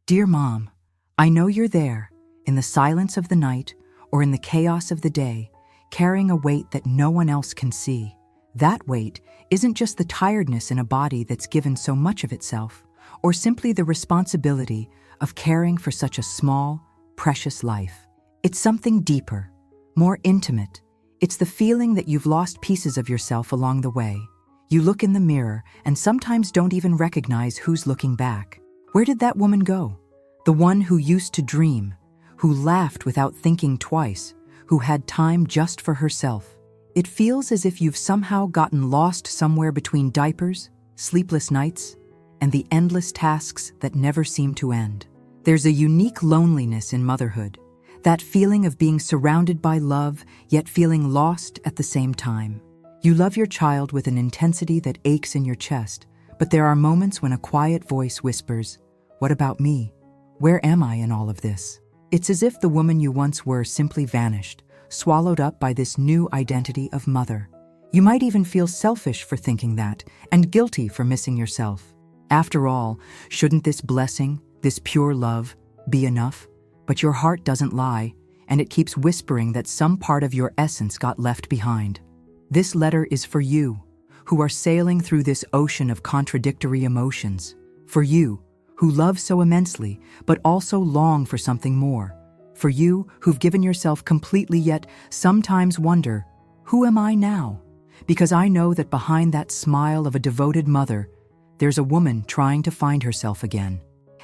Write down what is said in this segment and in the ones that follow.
Dear Mom, I know you're there, in the silence of the night or in the chaos of the day, carrying a weight that no one else can see. That weight isn't just the tiredness in a body that's given so much of itself, or simply the responsibility of caring for such a small, precious life. It's something deeper, more intimate. It's the feeling that you've lost pieces of yourself along the way. You look in the mirror and sometimes don't even recognize who's looking back. Where did that woman go? The one who used to dream, who laughed without thinking twice, who had time just for herself. It feels as if you've somehow gotten lost somewhere between diapers, sleepless nights, and the endless tasks that never seem to end. There's a unique loneliness in motherhood, that feeling of being surrounded by love, yet feeling lost at the same time. You love your child with an intensity that aches in your chest, but there are moments when a quiet voice whispers, "What about me? Where am I in all of this?" It's as if the woman you once were simply vanished, swallowed up by this new identity of mother. You might even feel selfish for thinking that, and guilty for missing yourself. After all, shouldn't this blessing, this pure love, be enough? But your heart doesn't lie, and it keeps whispering that some part of your essence got left behind. This letter is for you, who are sailing through this ocean of contradictory emotions. For you, who love so immensely, but also long for something more. For you, who've given yourself completely yet sometimes wonder, who am I now? Because I know that behind that smile of a devoted mother, there's a woman trying to find herself again.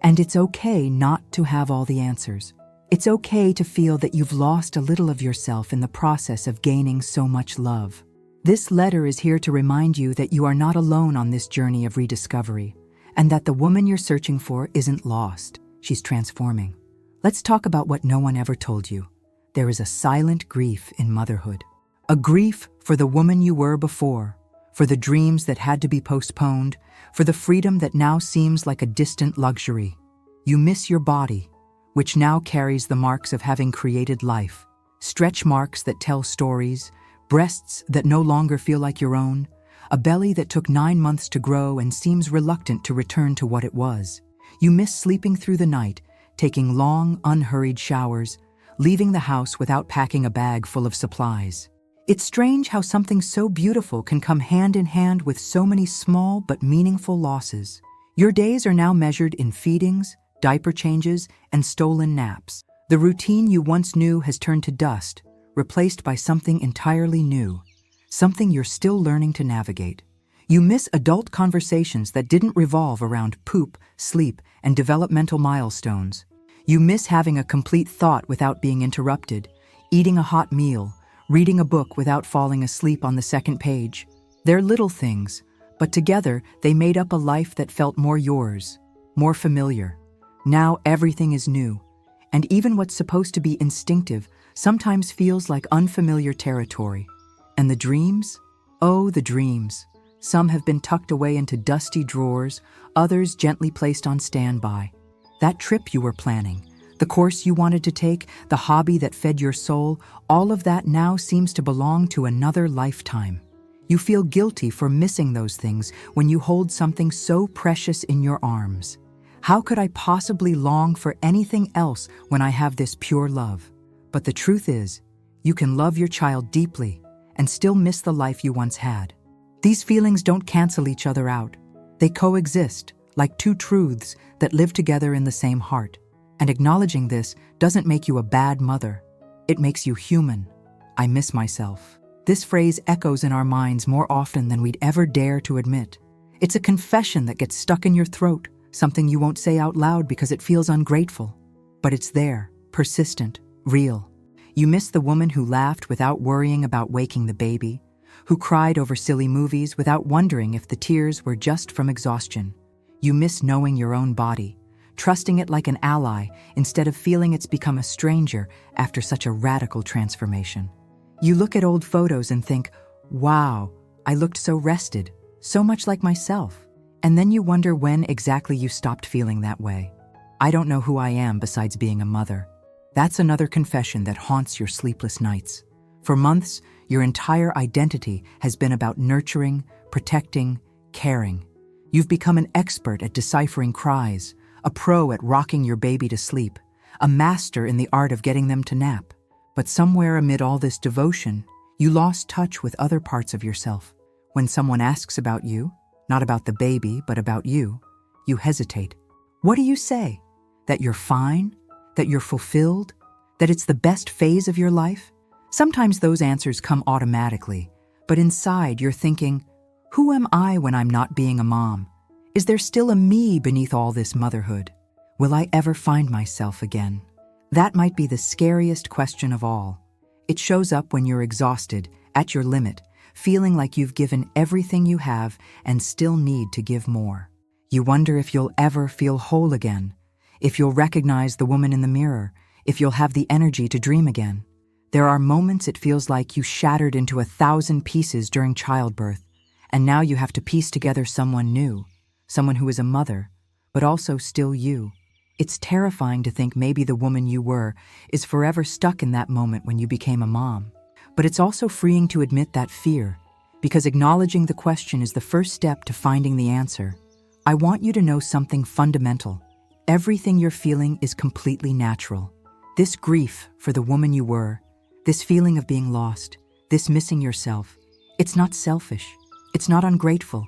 And it's okay not to have all the answers. It's okay to feel that you've lost a little of yourself in the process of gaining so much love. This letter is here to remind you that you are not alone on this journey of rediscovery, and that the woman you're searching for isn't lost. She's transforming. Let's talk about what no one ever told you. There is a silent grief in motherhood. A grief for the woman you were before, for the dreams that had to be postponed, for the freedom that now seems like a distant luxury. You miss your body, which now carries the marks of having created life, stretch marks that tell stories, breasts that no longer feel like your own, a belly that took 9 months to grow and seems reluctant to return to what it was. You miss sleeping through the night, taking long, unhurried showers, leaving the house without packing a bag full of supplies. It's strange how something so beautiful can come hand in hand with so many small but meaningful losses. Your days are now measured in feedings, diaper changes, and stolen naps. The routine you once knew has turned to dust, replaced by something entirely new, something you're still learning to navigate. You miss adult conversations that didn't revolve around poop, sleep, and developmental milestones. You miss having a complete thought without being interrupted, eating a hot meal, reading a book without falling asleep on the second page. They're little things, but together they made up a life that felt more yours, more familiar. Now everything is new, and even what's supposed to be instinctive sometimes feels like unfamiliar territory. And the dreams? Oh, the dreams. Some have been tucked away into dusty drawers, others gently placed on standby. That trip you were planning, the course you wanted to take, the hobby that fed your soul, all of that now seems to belong to another lifetime. You feel guilty for missing those things when you hold something so precious in your arms. How could I possibly long for anything else when I have this pure love? But the truth is, you can love your child deeply and still miss the life you once had. These feelings don't cancel each other out. They coexist, like two truths that live together in the same heart. And acknowledging this doesn't make you a bad mother. It makes you human. I miss myself. This phrase echoes in our minds more often than we'd ever dare to admit. It's a confession that gets stuck in your throat, something you won't say out loud because it feels ungrateful. But it's there, persistent, real. You miss the woman who laughed without worrying about waking the baby, who cried over silly movies without wondering if the tears were just from exhaustion. You miss knowing your own body, trusting it like an ally instead of feeling it's become a stranger after such a radical transformation. You look at old photos and think, wow, I looked so rested, so much like myself. And then you wonder when exactly you stopped feeling that way. I don't know who I am besides being a mother. That's another confession that haunts your sleepless nights. For months, your entire identity has been about nurturing, protecting, caring. You've become an expert at deciphering cries, a pro at rocking your baby to sleep, a master in the art of getting them to nap. But somewhere amid all this devotion, you lost touch with other parts of yourself. When someone asks about you, not about the baby, but about you hesitate. What do you say? That you're fine? That you're fulfilled? That it's the best phase of your life? Sometimes those answers come automatically, but inside you're thinking, who am I when I'm not being a mom? Is there still a me beneath all this motherhood? Will I ever find myself again? That might be the scariest question of all. It shows up when you're exhausted, at your limit, feeling like you've given everything you have and still need to give more. You wonder if you'll ever feel whole again, if you'll recognize the woman in the mirror, if you'll have the energy to dream again. There are moments it feels like you shattered into 1,000 pieces during childbirth, and now you have to piece together someone new, someone who is a mother, but also still you. It's terrifying to think maybe the woman you were is forever stuck in that moment when you became a mom. But it's also freeing to admit that fear, because acknowledging the question is the first step to finding the answer. I want you to know something fundamental. Everything you're feeling is completely natural. This grief for the woman you were, this feeling of being lost, this missing yourself, it's not selfish. It's not ungrateful.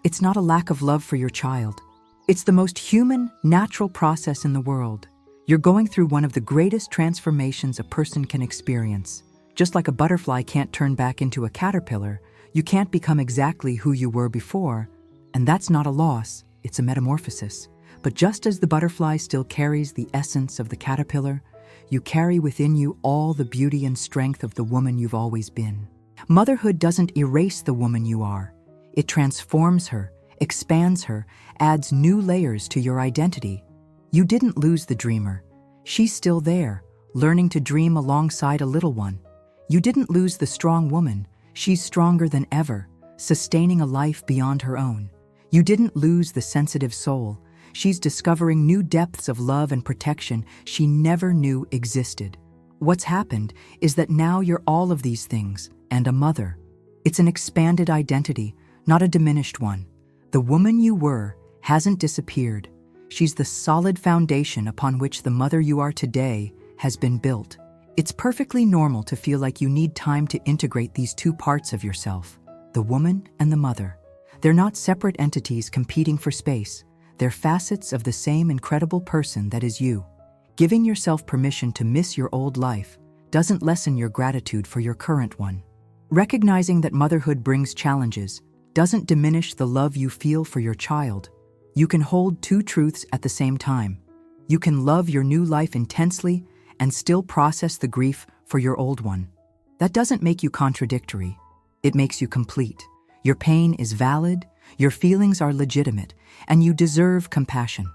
It's not a lack of love for your child. It's the most human, natural process in the world. You're going through one of the greatest transformations a person can experience. Just like a butterfly can't turn back into a caterpillar, you can't become exactly who you were before. And that's not a loss, it's a metamorphosis. But just as the butterfly still carries the essence of the caterpillar, you carry within you all the beauty and strength of the woman you've always been. Motherhood doesn't erase the woman you are. It transforms her, expands her, adds new layers to your identity. You didn't lose the dreamer. She's still there, learning to dream alongside a little one. You didn't lose the strong woman. She's stronger than ever, sustaining a life beyond her own. You didn't lose the sensitive soul. She's discovering new depths of love and protection she never knew existed. What's happened is that now you're all of these things and a mother. It's an expanded identity, not a diminished one. The woman you were hasn't disappeared. She's the solid foundation upon which the mother you are today has been built. It's perfectly normal to feel like you need time to integrate these two parts of yourself, the woman and the mother. They're not separate entities competing for space. They're facets of the same incredible person that is you. Giving yourself permission to miss your old life doesn't lessen your gratitude for your current one. Recognizing that motherhood brings challenges doesn't diminish the love you feel for your child. You can hold two truths at the same time. You can love your new life intensely and still process the grief for your old one. That doesn't make you contradictory. It makes you complete. Your pain is valid, your feelings are legitimate, and you deserve compassion,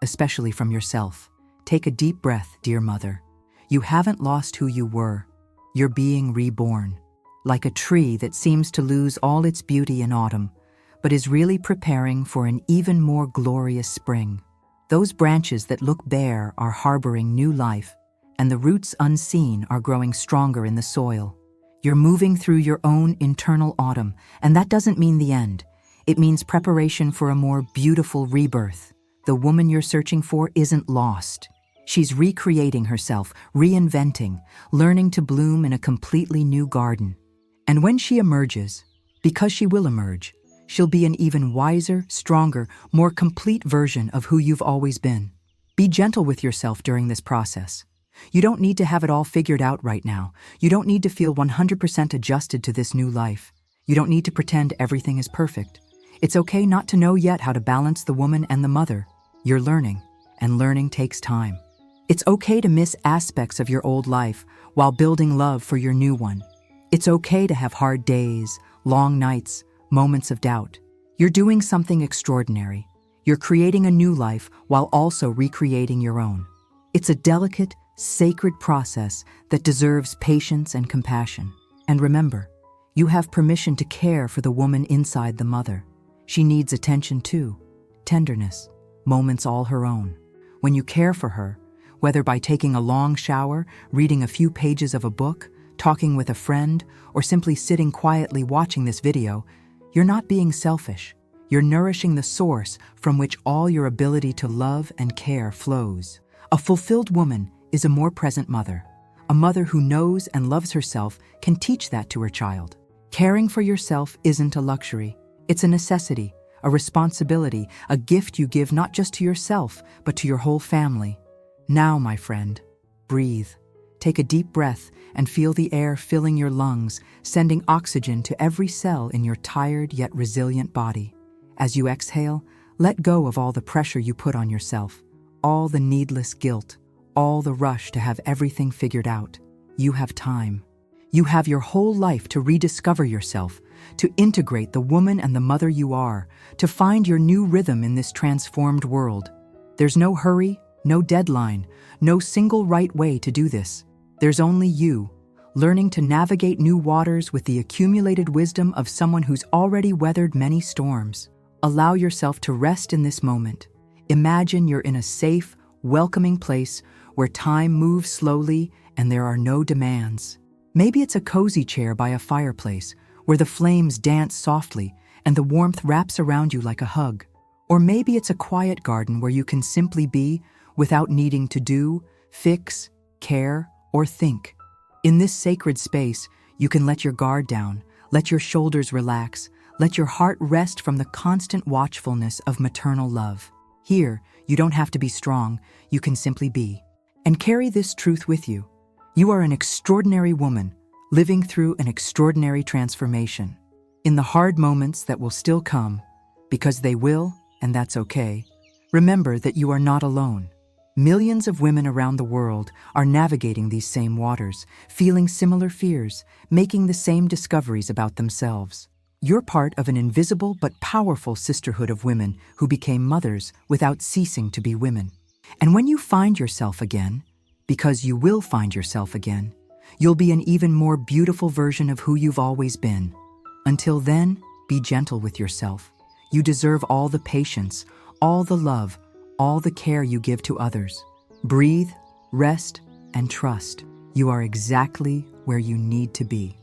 especially from yourself. Take a deep breath, dear mother. You haven't lost who you were. You're being reborn. Like a tree that seems to lose all its beauty in autumn, but is really preparing for an even more glorious spring. Those branches that look bare are harboring new life, and the roots unseen are growing stronger in the soil. You're moving through your own internal autumn, and that doesn't mean the end. It means preparation for a more beautiful rebirth. The woman you're searching for isn't lost. She's recreating herself, reinventing, learning to bloom in a completely new garden. And when she emerges, because she will emerge, she'll be an even wiser, stronger, more complete version of who you've always been. Be gentle with yourself during this process. You don't need to have it all figured out right now. You don't need to feel 100% adjusted to this new life. You don't need to pretend everything is perfect. It's okay not to know yet how to balance the woman and the mother. You're learning, and learning takes time. It's okay to miss aspects of your old life while building love for your new one. It's okay to have hard days, long nights, moments of doubt. You're doing something extraordinary. You're creating a new life while also recreating your own. It's a delicate, sacred process that deserves patience and compassion. And remember, you have permission to care for the woman inside the mother. She needs attention too, tenderness, moments all her own. When you care for her, whether by taking a long shower, reading a few pages of a book, talking with a friend, or simply sitting quietly watching this video, you're not being selfish. You're nourishing the source from which all your ability to love and care flows. A fulfilled woman is a more present mother. A mother who knows and loves herself can teach that to her child. Caring for yourself isn't a luxury. It's a necessity, a responsibility, a gift you give not just to yourself, but to your whole family. Now, my friend, breathe. Take a deep breath and feel the air filling your lungs, sending oxygen to every cell in your tired yet resilient body. As you exhale, let go of all the pressure you put on yourself, all the needless guilt, all the rush to have everything figured out. You have time. You have your whole life to rediscover yourself, to integrate the woman and the mother you are, to find your new rhythm in this transformed world. There's no hurry, no deadline, no single right way to do this. There's only you, learning to navigate new waters with the accumulated wisdom of someone who's already weathered many storms. Allow yourself to rest in this moment. Imagine you're in a safe, welcoming place where time moves slowly and there are no demands. Maybe it's a cozy chair by a fireplace where the flames dance softly and the warmth wraps around you like a hug. Or maybe it's a quiet garden where you can simply be without needing to do, fix, care, or think. In this sacred space, you can let your guard down, let your shoulders relax, let your heart rest from the constant watchfulness of maternal love. Here, you don't have to be strong, you can simply be. And carry this truth with you. You are an extraordinary woman, living through an extraordinary transformation. In the hard moments that will still come, because they will, and that's okay, remember that you are not alone. Millions of women around the world are navigating these same waters, feeling similar fears, making the same discoveries about themselves. You're part of an invisible but powerful sisterhood of women who became mothers without ceasing to be women. And when you find yourself again, because you will find yourself again, you'll be an even more beautiful version of who you've always been. Until then, be gentle with yourself. You deserve all the patience, all the love, all the care you give to others. Breathe, rest, and trust. You are exactly where you need to be.